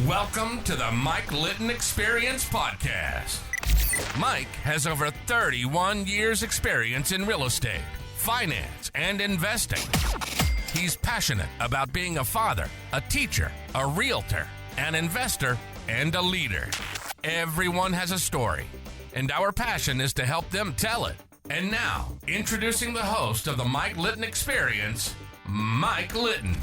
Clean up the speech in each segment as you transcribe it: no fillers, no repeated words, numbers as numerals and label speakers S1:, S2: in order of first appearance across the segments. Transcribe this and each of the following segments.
S1: Welcome to the Mike Litton Experience Podcast. Mike has over 31 years experience in real estate, finance, and investing. He's passionate about being a father, a teacher, a realtor, an investor, and a leader. Everyone has a story, and our passion is to help them tell it. And now, introducing the host of the Mike Litton Experience, Mike Litton.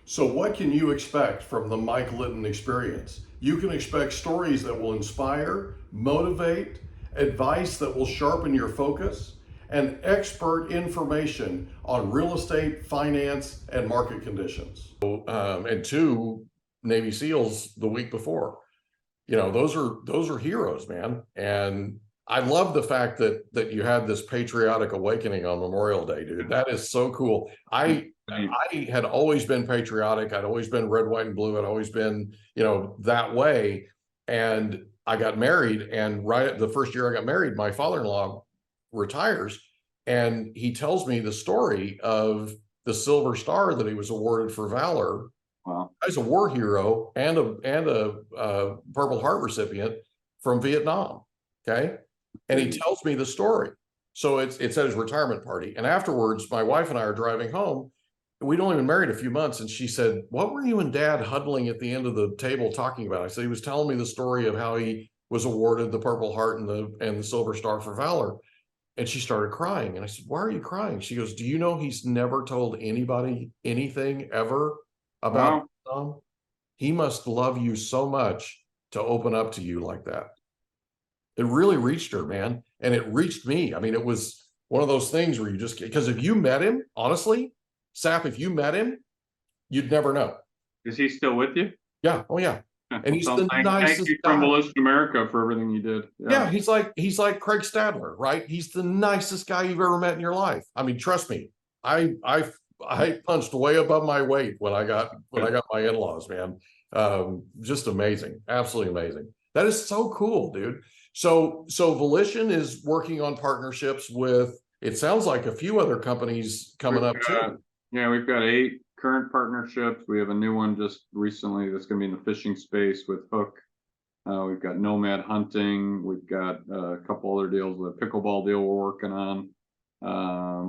S2: So what can you expect from the Mike Litton Experience? You can expect stories that will inspire, motivate, advice that will sharpen your focus, and expert information on real estate, finance, and market conditions. And 2 Navy SEALs the week before. You know, those are heroes, man. And I love the fact that you had this patriotic awakening on Memorial Day, dude. That is so cool. I had always been patriotic. I'd always been red, white, and blue. I'd always been, that way. And I got married, and right the first year I got married, my father-in-law retires, and he tells me the story of the Silver Star that he was awarded for valor.
S3: Wow.
S2: He's a war hero and a Purple Heart recipient from Vietnam. Okay. And he tells me the story. So it's at his retirement party. And afterwards, my wife and I are driving home. We'd only been married a few months. And she said, "What were you and Dad huddling at the end of the table talking about?" I said, "He was telling me the story of how he was awarded the Purple Heart and the Silver Star for valor." And she started crying. And I said, "Why are you crying?" She goes, "Do you know he's never told anybody anything ever about Vietnam? He must love you so much to open up to you like that." It really reached her, man. And it reached me. I mean, it was one of those things where you just, because if you met him, honestly, Sap, if you met him, you'd never know.
S3: Is he still with you?
S2: Yeah. Oh, yeah. And he's the nicest
S3: thank you
S2: guy.
S3: from Volition America for everything you did.
S2: Yeah, he's like Craig Stadler, right? He's the nicest guy you've ever met in your life. I mean, trust me, I punched way above my weight when I got my in-laws, man. Just amazing, absolutely amazing. That is so cool, dude. So Volition is working on partnerships with, it sounds like, a few other companies coming up too.
S3: Yeah, we've got 8 current partnerships. We have a new one just recently that's going to be in the fishing space with Hook. We've got Nomad Hunting. We've got a couple other deals with a pickleball deal we're working on.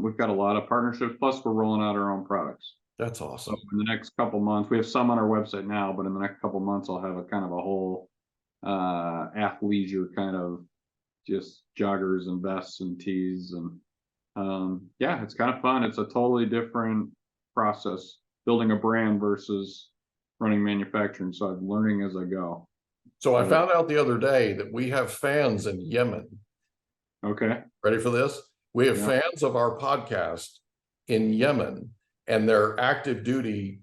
S3: We've got a lot of partnerships. Plus, we're rolling out our own products.
S2: That's awesome.
S3: So in the next couple months, we have some on our website now, but in the next couple months, I'll have a kind of a whole athleisure kind of just joggers and vests and tees, and yeah, it's kind of fun. It's a totally different process building a brand versus running manufacturing, so I'm learning as I go.
S2: So I found out the other day that we have fans in Yemen.
S3: Okay,
S2: ready for this? We have fans of our podcast in Yemen, and they're active duty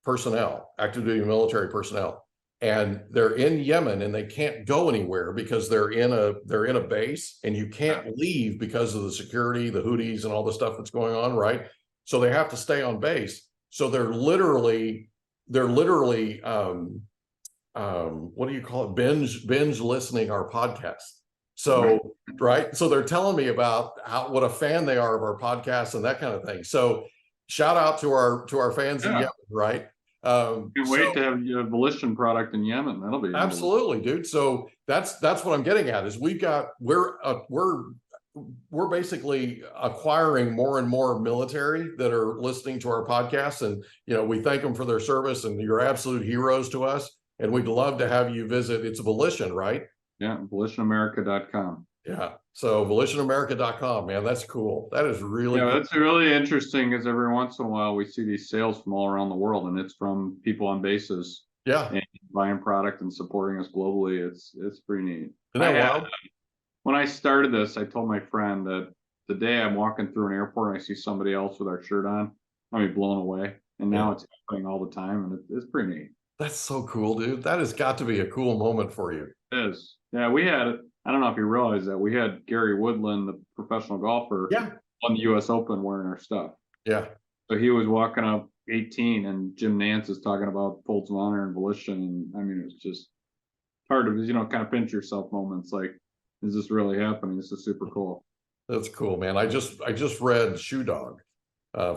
S2: military personnel. And they're in Yemen, and they can't go anywhere because they're in a base, and you can't leave because of the security, the Houthis, and all the stuff that's going on, right? So they have to stay on base. So they're literally what do you call it? Binge listening our podcast. So right. So they're telling me about what a fan they are of our podcast and that kind of thing. So shout out to our fans in Yemen, right?
S3: Can't wait to have your Volition product in Yemen. That'll be
S2: absolutely, dude. So that's what I'm getting at is we're basically acquiring more and more military that are listening to our podcasts, and we thank them for their service, and you're absolute heroes to us, and we'd love to have you visit. It's Volition, right?
S3: Yeah, volitionamerica.com.
S2: Yeah. So volitionamerica.com, man, that's cool. That is really cool.
S3: That's really interesting, because every once in a while we see these sales from all around the world, and it's from people on bases.
S2: Yeah.
S3: And buying product and supporting us globally. It's pretty neat.
S2: Isn't that wild?
S3: When I started this, I told my friend that the day I'm walking through an airport and I see somebody else with our shirt on, I'll be blown away. And now it's happening all the time, and it's pretty neat.
S2: That's so cool, dude. That has got to be a cool moment for you.
S3: It is. Yeah, we had, I don't know if you realize that, we had Gary Woodland, the professional golfer, won the US Open wearing our stuff.
S2: Yeah.
S3: So he was walking up 18, and Jim Nance is talking about Folds of Honor and Volition. And I mean, it was just hard to, kind of pinch yourself moments like, is this really happening? This is super cool.
S2: That's cool, man. I just read Shoe Dog,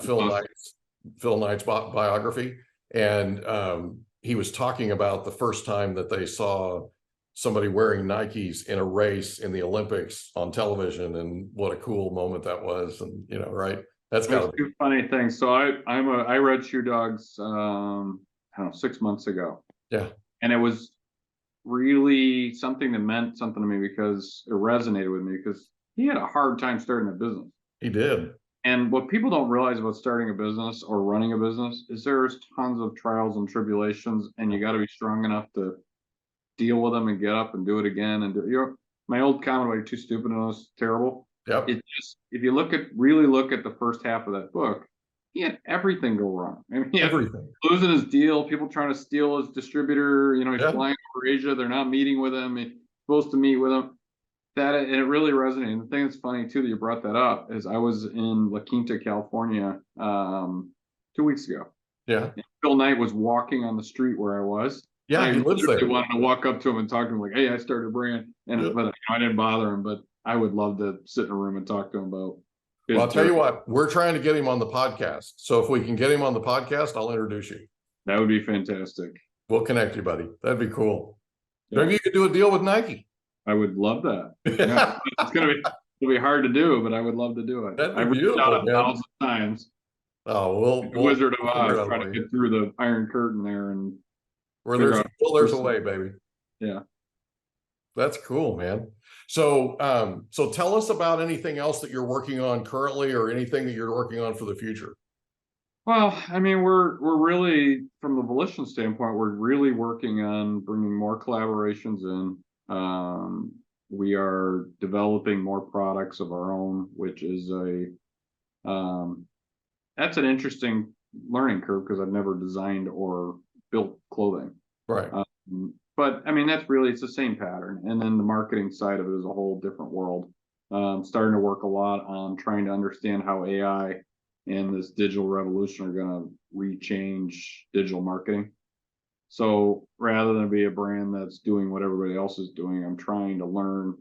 S2: Phil Knight's Phil Knight's biography, and he was talking about the first time that they saw somebody wearing Nikes in a race in the Olympics on television, and what a cool moment that was. And right, that's got to be
S3: two funny things. So I read Shoe Dogs I don't know, 6 months ago.
S2: Yeah.
S3: And it was really something that meant something to me because it resonated with me, because he had a hard time starting a business.
S2: He did.
S3: And what people don't realize about starting a business or running a business is there's tons of trials and tribulations, and you got to be strong enough to deal with them and get up and do it again. And my old comment about too stupid and was terrible.
S2: Yep.
S3: It just, if you really look at the first half of that book, he had everything go wrong. I mean, he had
S2: Everything.
S3: losing his deal, people trying to steal his distributor. He's
S2: Yeah.
S3: flying over Asia. They're not meeting with him. He's supposed to meet with him. And it really resonated. And the thing that's funny too that you brought that up is I was in La Quinta, California, 2 weeks ago.
S2: Yeah.
S3: And Phil Knight was walking on the street where I was.
S2: Yeah, he lives there.
S3: I wanted to walk up to him and talk to him like, "Hey, I started a brand," but I didn't bother him. But I would love to sit in a room and talk to him about.
S2: Well, I'll tell you what, we're trying to get him on the podcast. So if we can get him on the podcast, I'll introduce you.
S3: That would be fantastic.
S2: We'll connect you, buddy. That'd be cool.
S3: Yeah.
S2: Maybe you could do a deal with Nike.
S3: I would love that. Yeah, it'll be hard to do, but I would love to do it.
S2: That'd be beautiful,
S3: I've reached out 1,000 times.
S2: Oh, we'll
S3: Wizard of Oz, trying to get through the Iron Curtain there, and
S2: where there's a way, baby.
S3: Yeah,
S2: that's cool, man. So, so tell us about anything else that you're working on currently, or anything that you're working on for the future.
S3: Well, I mean, we're really, from the Volition standpoint, we're really working on bringing more collaborations in. We are developing more products of our own, which is that's an interesting learning curve because I've never designed or built clothing.
S2: Right.
S3: But I mean, it's the same pattern. And then the marketing side of it is a whole different world. Starting to work a lot on trying to understand how AI and this digital revolution are going to rechange digital marketing. So rather than be a brand that's doing what everybody else is doing, I'm trying to learn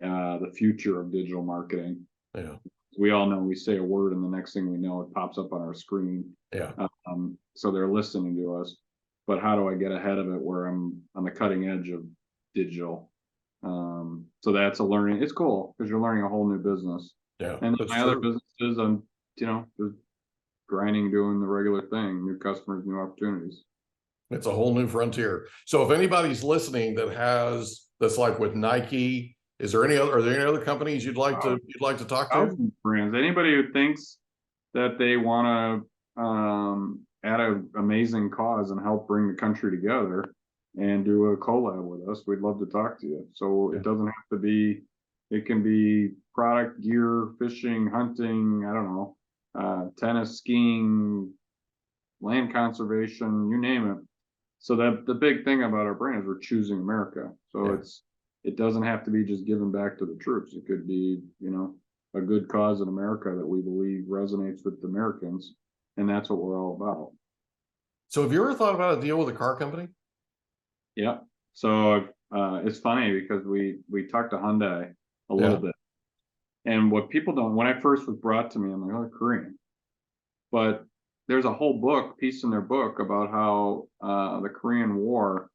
S3: the future of digital marketing.
S2: Yeah.
S3: We all know we say a word and the next thing we know, it pops up on our screen.
S2: Yeah.
S3: So they're listening to us. But how do I get ahead of it where I'm on the cutting edge of digital? So that's a learning. It's cool because you're learning a whole new business.
S2: Yeah.
S3: And my other businesses, I'm, just grinding, doing the regular thing, new customers, new opportunities.
S2: It's a whole new frontier. So if anybody's listening that's like with Nike, are there any other companies you'd like to talk to?
S3: Brands. Anybody who thinks that they want to add an amazing cause and help bring the country together and do a collab with us, we'd love to talk to you. So It doesn't have to be, it can be product, gear, fishing, hunting, I don't know, tennis, skiing, land conservation, you name it. So that the big thing about our brand is we're choosing America. So it doesn't have to be just giving back to the troops. It could be, a good cause in America that we believe resonates with Americans. And that's what we're all about.
S2: So have you ever thought about a deal with a car company?
S3: Yeah. So it's funny because we talked to Hyundai a little bit. And what people don't, when I first was brought to me, I'm like, oh, Korean. But there's a whole piece in their book about how the Korean War,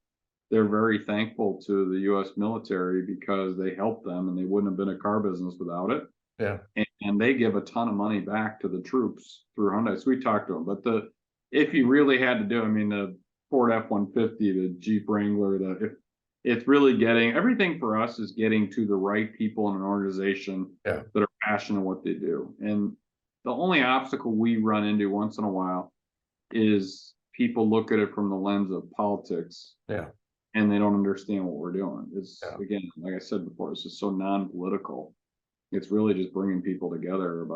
S3: they're very thankful to the U.S. military because they helped them and they wouldn't have been a car business without it.
S2: Yeah.
S3: And they give a ton of money back to the troops through Hyundai. So we talked to them. But if you really had to do, I mean, the Ford F-150, the Jeep Wrangler, it's really everything for us is getting to the right people in an organization that are passionate what they do. And the only obstacle we run into once in a while is people look at it from the lens of politics.
S2: Yeah.
S3: And they don't understand what we're doing. It's again, like I said before, it's just so non-political. It's really just bringing people together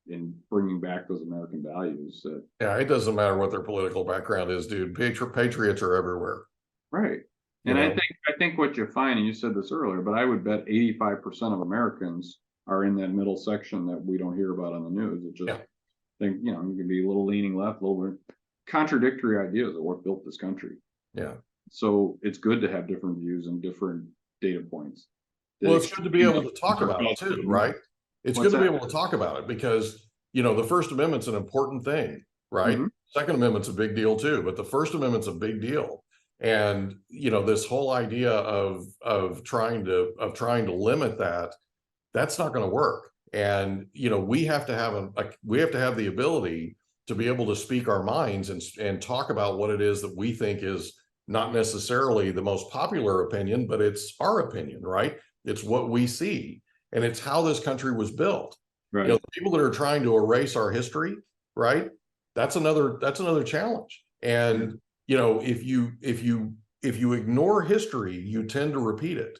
S3: and bringing back those American values.
S2: It doesn't matter what their political background is, dude. Patriots are everywhere.
S3: Right. And I think what you find, and you said this earlier, but I would bet 85% of Americans are in that middle section that we don't hear about on the news. It just think, you can be a little leaning left, a little bit contradictory ideas of what built this country.
S2: Yeah.
S3: So it's good to have different views and different data points.
S2: Well, it's good to be able to talk about it too, right? It's good to be able to talk about it because, the First Amendment's an important thing. right? Second Amendment's a big deal too, but the First Amendment's a big deal. And this whole idea of trying to limit that, that's not going to work. And we have to have the ability to be able to speak our minds and talk about what it is that we think is not necessarily the most popular opinion, but it's our opinion, right? It's what we see, and it's how this country was built.
S3: Right.
S2: The people that are trying to erase our history, right? That's another challenge. And if you ignore history, you tend to repeat it.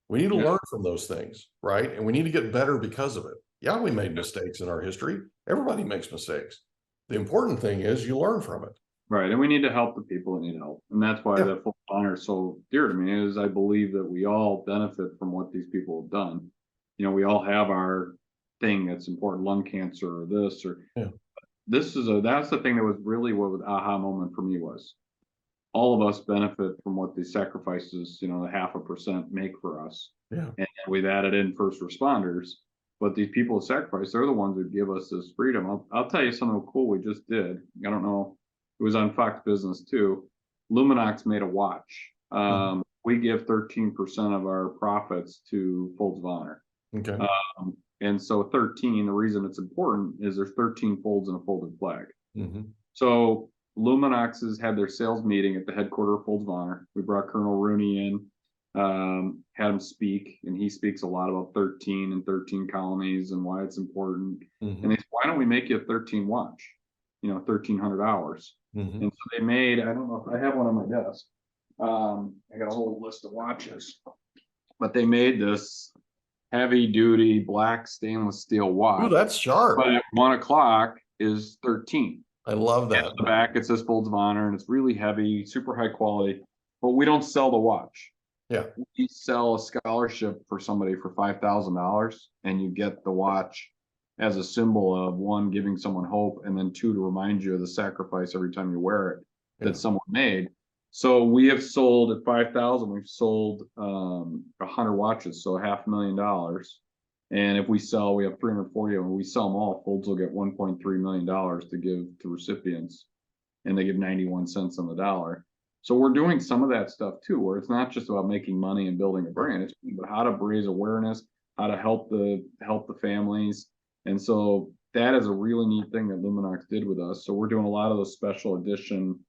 S2: We need to learn from those things, right? And we need to get better because of it. Yeah, we made mistakes in our history. Everybody makes mistakes. The important thing is you learn from it.
S3: Right. And we need to help the people that need help. And that's why the Folds of Honor is so dear to me, is I believe that we all benefit from what these people have done. We all have our thing that's important, lung cancer or this, or that's the thing that was really what the aha moment for me was. All of us benefit from what these sacrifices, the 0.5% make for us.
S2: Yeah.
S3: And we've added in first responders, but these people who sacrifice, they're the ones who give us this freedom. I'll tell you something cool we just did. I don't know. It was on Fox Business too. Luminox made a watch. We give 13% of our profits to Folds of Honor.
S2: Okay.
S3: And so 13, the reason it's important is there's 13 folds in a folded flag. So Luminox has had their sales meeting at the headquarters of Folds of Honor. We brought Colonel Rooney in, had him speak, and he speaks a lot about 13 and 13 colonies and why it's important. And they said, why don't we make you a 13 watch? 1,300 hours. And so they made, I don't know if I have one on my desk. I got a whole list of watches, but they made this heavy duty black stainless steel watch.
S2: Oh, that's sharp.
S3: But at 1 o'clock is 13.
S2: I love that.
S3: At the back, it says Folds of Honor, and it's really heavy, super high quality, but we don't sell the watch.
S2: Yeah.
S3: We sell a scholarship for somebody for $5,000, and you get the watch as a symbol of, one, giving someone hope, and then two, to remind you of the sacrifice every time you wear it that someone made. So we have sold at 5,000, we've sold 100 watches, so $500,000. And if we have 340 of them, we sell them all, Folds will get $1.3 million to give to recipients, and they give 91 cents on the dollar. So we're doing some of that stuff too, where it's not just about making money and building a brand, it's about how to raise awareness, how to help the families. And so that is a really neat thing that Luminox did with us. So we're doing a lot of those special edition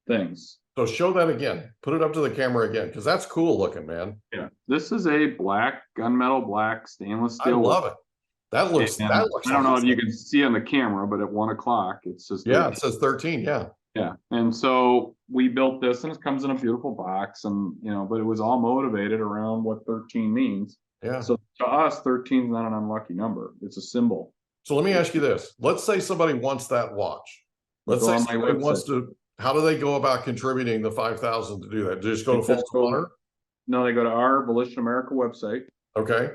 S3: things.
S2: So show that again. Put it up to the camera again, because that's cool looking, man.
S3: Yeah. This is a black, gunmetal black stainless steel.
S2: I love it. That looks
S3: I don't know if you can see on the camera, but at 1 o'clock, it says 13.
S2: Yeah, it says 13. Yeah.
S3: Yeah. And so we built this, and it comes in a beautiful box, and but it was all motivated around what 13 means.
S2: Yeah.
S3: So to us, 13 is not an unlucky number. It's a symbol.
S2: So let me ask you this. Let's say somebody wants that watch. Let's say somebody wants to, how do they go about contributing the 5,000 to do that? Do they just go to Folds of Honor?
S3: No, they go to our Volition America website.
S2: Okay.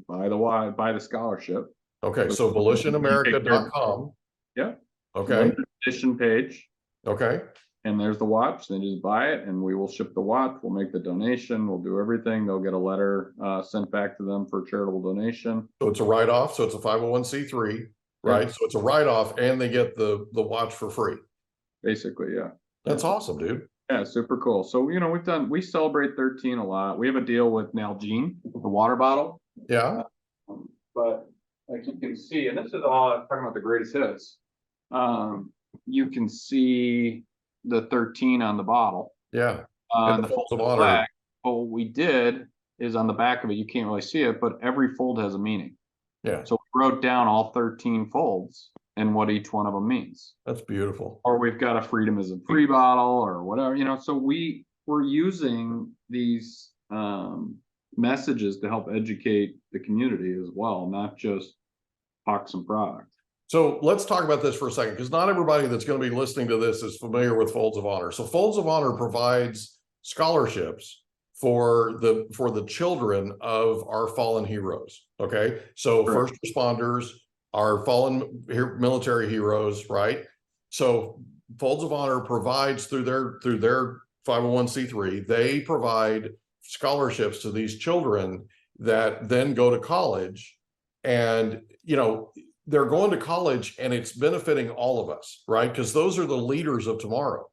S3: Buy the scholarship.
S2: Okay. So volitionamerica.com.
S3: Yeah.
S2: Okay.
S3: Edition page.
S2: Okay.
S3: And there's the watch. They just buy it, and we will ship the watch. We'll make the donation. We'll do everything. They'll get a letter sent back to them for a charitable donation.
S2: So it's a write-off. So it's a 501c3, right? Yeah. So it's a write-off, and they get the watch for free.
S3: Basically, yeah.
S2: That's awesome, dude.
S3: Yeah, super cool. So we celebrate 13 a lot. We have a deal with Nalgene, the water bottle.
S2: Yeah.
S3: But like you can see, and this is all I'm talking about the greatest hits. You can see the 13 on the bottle.
S2: Yeah.
S3: On the Folds of Honor. What we did is on the back of it, you can't really see it, but every fold has a meaning.
S2: Yeah.
S3: So we wrote down all 13 folds and what each one of them means.
S2: That's beautiful.
S3: Or we've got a freedom is a free bottle or whatever, so we're using these messages to help educate the community as well, not just hawk some product.
S2: So let's talk about this for a second, because not everybody that's going to be listening to this is familiar with Folds of Honor. So Folds of Honor provides scholarships for the children of our fallen heroes. Okay. So first responders, our fallen military heroes, right? So Folds of Honor provides through their 501c3, they provide scholarships to these children that then go to college. And, they're going to college and it's benefiting all of us, right? Because those are the leaders of tomorrow.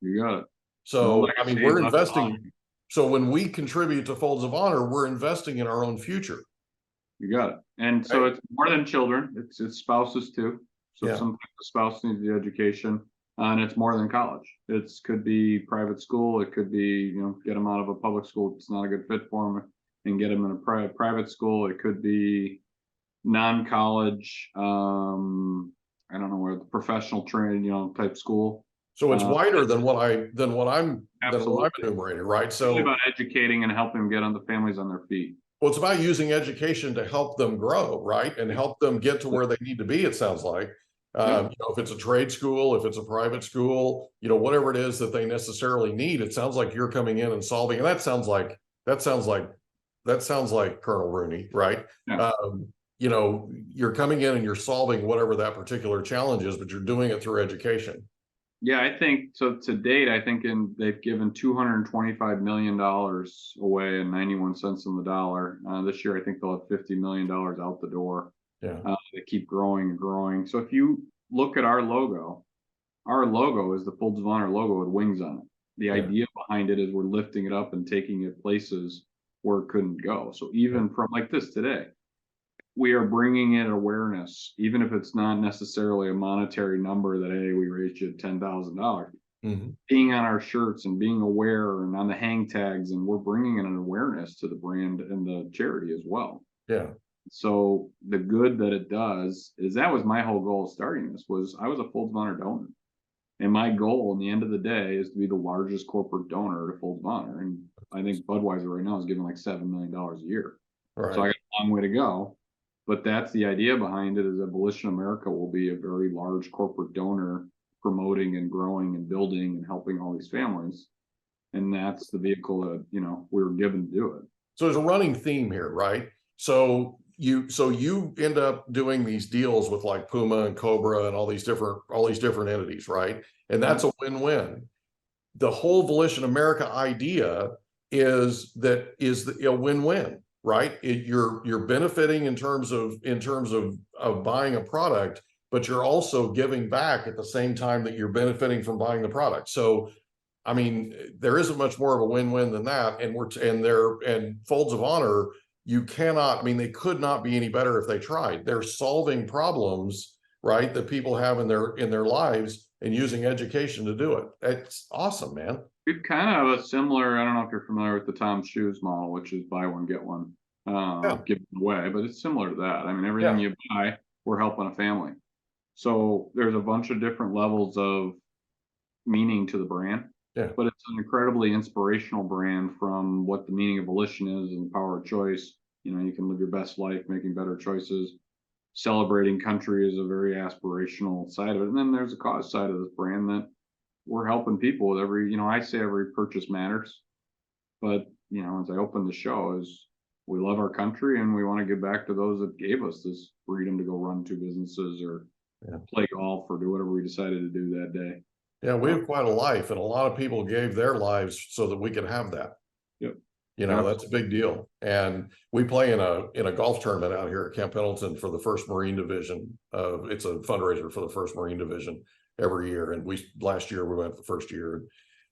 S3: You got it.
S2: So, I mean, we're
S3: left
S2: investing.
S3: behind.
S2: So when we contribute to Folds of Honor, we're investing in our own future.
S3: You got it. And so
S2: Right.
S3: it's more than children, it's spouses too. So
S2: Yeah.
S3: sometimes the spouse needs the education, and it's more than college. It's could be private school, it could be, get them out of a public school if it's not a good fit for them, and get them in a private school. It could be non-college, I don't know where, the professional training, type school.
S2: So it's wider than what I'm
S3: Absolutely.
S2: enumerating, right?
S3: It's really
S2: So
S3: about educating and helping them get on the families on their feet.
S2: well, it's about using education to help them grow, right? And help them get to where they need to be, it sounds like. If it's a trade school, if it's a private school, whatever it is that they necessarily need, it sounds like you're coming in and solving. And that sounds like Colonel Rooney, right?
S3: Yeah.
S2: You're coming in and you're solving whatever that particular challenge is, but you're doing it through education.
S3: Yeah, I think so. To date, I think they've given $225 million away and 91 cents on the dollar. This year, I think they'll have $50 million out the door.
S2: Yeah.
S3: They keep growing and growing. So if you look at our logo is the Folds of Honor logo with wings on it. The idea behind it is we're lifting it up and taking it places where it couldn't go. So even from like this today, we are bringing in awareness, even if it's not necessarily a monetary number that, hey, we raised you $10,000. Being on our shirts and being aware and on the hang tags, and we're bringing in an awareness to the brand and the charity as well.
S2: Yeah.
S3: So the good that it does is that was my whole goal of starting this. Was I was a Folds of Honor donor, and my goal in the end of the day is to be the largest corporate donor to Folds of Honor. And I think Budweiser right now is giving like $7 million a year.
S2: Right.
S3: So I got a long way to go. But that's the idea behind it, is Abolition America will be a very large corporate donor promoting and growing and building and helping all these families. And that's the vehicle that, we were given to do it.
S2: So there's a running theme here, right? So you end up doing these deals with like Puma and Cobra and all these different entities, right? And that's a win-win. The whole Volition America idea is a win-win. Right, you're benefiting in terms of buying a product, but you're also giving back at the same time that you're benefiting from buying the product. So, I mean, there isn't much more of a win-win than that. And Folds of Honor, you cannot. I mean, they could not be any better if they tried. They're solving problems, right, that people have in their lives and using education to do it. It's awesome, man.
S3: We've kind of have a similar, I don't know if you're familiar with the Tom's Shoes model, which is buy one, get one, give it away, but it's similar to that. I mean, everything you buy, we're helping a family. So there's a bunch of different levels of meaning to the brand, but it's an incredibly inspirational brand from what the meaning of volition is and the power of choice. You can live your best life, making better choices. Celebrating country is a very aspirational side of it. And then there's a cause side of this brand that we're helping people with I say every purchase matters, but as I open the show, is we love our country and we want to give back to those that gave us this freedom to go run two businesses or play golf or do whatever we decided to do that day.
S2: Yeah, we have quite a life, and a lot of people gave their lives so that we could have that.
S3: Yep.
S2: That's a big deal. And we play in a golf tournament out here at Camp Pendleton for the First Marine Division. It's a fundraiser for the First Marine Division every year. And last year we went the first year,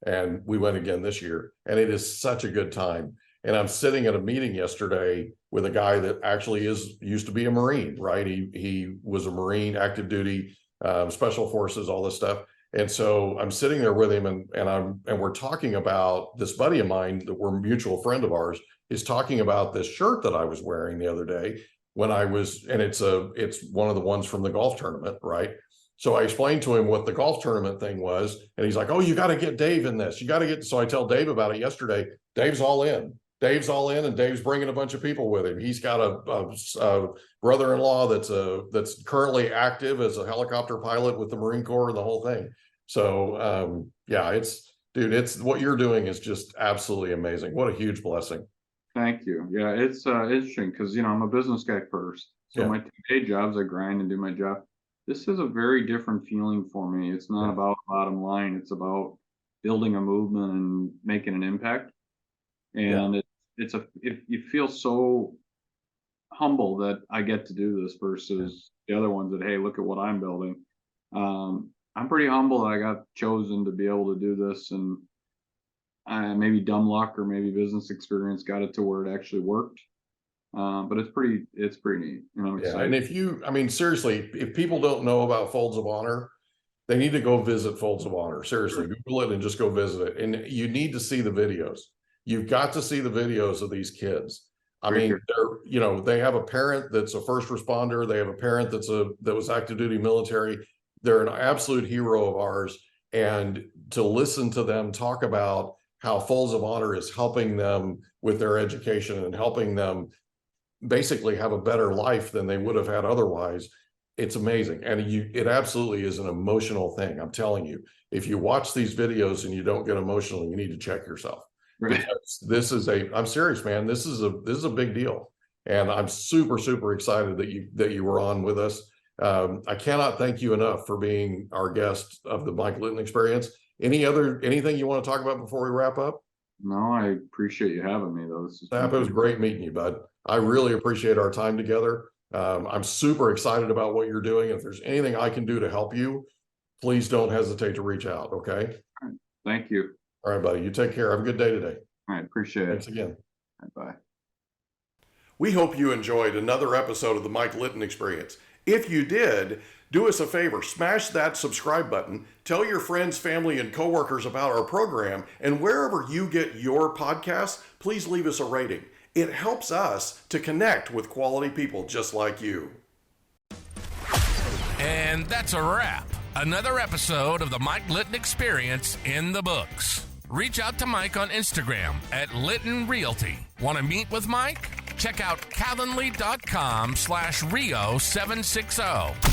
S2: and we went again this year. And it is such a good time. And I'm sitting at a meeting yesterday with a guy that actually used to be a Marine, right? He was a Marine, active duty, special forces, all this stuff. And so I'm sitting there with him, and we're talking about this buddy of mine that we're a mutual friend of ours is talking about this shirt that I was wearing the other day and it's one of the ones from the golf tournament, right? So I explained to him what the golf tournament thing was, and he's like, "Oh, you got to get Dave in this. So I tell Dave about it yesterday. Dave's all in, and Dave's bringing a bunch of people with him. He's got a brother-in-law that's currently active as a helicopter pilot with the Marine Corps and the whole thing. So it's what you're doing is just absolutely amazing. What a huge blessing.
S3: Thank you. Yeah, it's interesting because I'm a business guy first. So my day jobs, I grind and do my job. This is a very different feeling for me. It's not about bottom line. It's about building a movement and making an impact. And it you feel so humble that I get to do this versus the other ones that, hey, look at what I'm building. I'm pretty humble that I got chosen to be able to do this, and maybe dumb luck or maybe business experience got it to where it actually worked. But it's pretty neat. And I'm excited.
S2: And seriously, if people don't know about Folds of Honor, they need to go visit Folds of Honor. Seriously, Google it and just go visit it. And you need to see the videos. You've got to see the videos of these kids. They have a parent that's a first responder. They have a parent that was active duty military. They're an absolute hero of ours. And to listen to them talk about how Folds of Honor is helping them with their education and helping them basically have a better life than they would have had otherwise, it's amazing. And it absolutely is an emotional thing. I'm telling you, if you watch these videos and you don't get emotional, you need to check yourself.
S3: Right.
S2: Because I'm serious, man. This is a big deal. And I'm super, super excited that you were on with us. I cannot thank you enough for being our guest of the Mike Litton Experience. Anything you want to talk about before we wrap up?
S3: No, I appreciate you having me though.
S2: It was great meeting you, bud. I really appreciate our time together. I'm super excited about what you're doing. If there's anything I can do to help you, please don't hesitate to reach out. Okay.
S3: All right. Thank you.
S2: All right, buddy. You take care. Have a good day today.
S3: All right. Appreciate it.
S2: Thanks again.
S3: Bye.
S2: We hope you enjoyed another episode of the Mike Litton Experience. If you did, do us a favor, smash that subscribe button, tell your friends, family, and coworkers about our program, and wherever you get your podcasts, please leave us a rating. It helps us to connect with quality people just like you.
S1: And that's a wrap. Another episode of the Mike Litton Experience in the books. Reach out to Mike on Instagram at Litton Realty. Want to meet with Mike? Check out calendly.com/Rio760.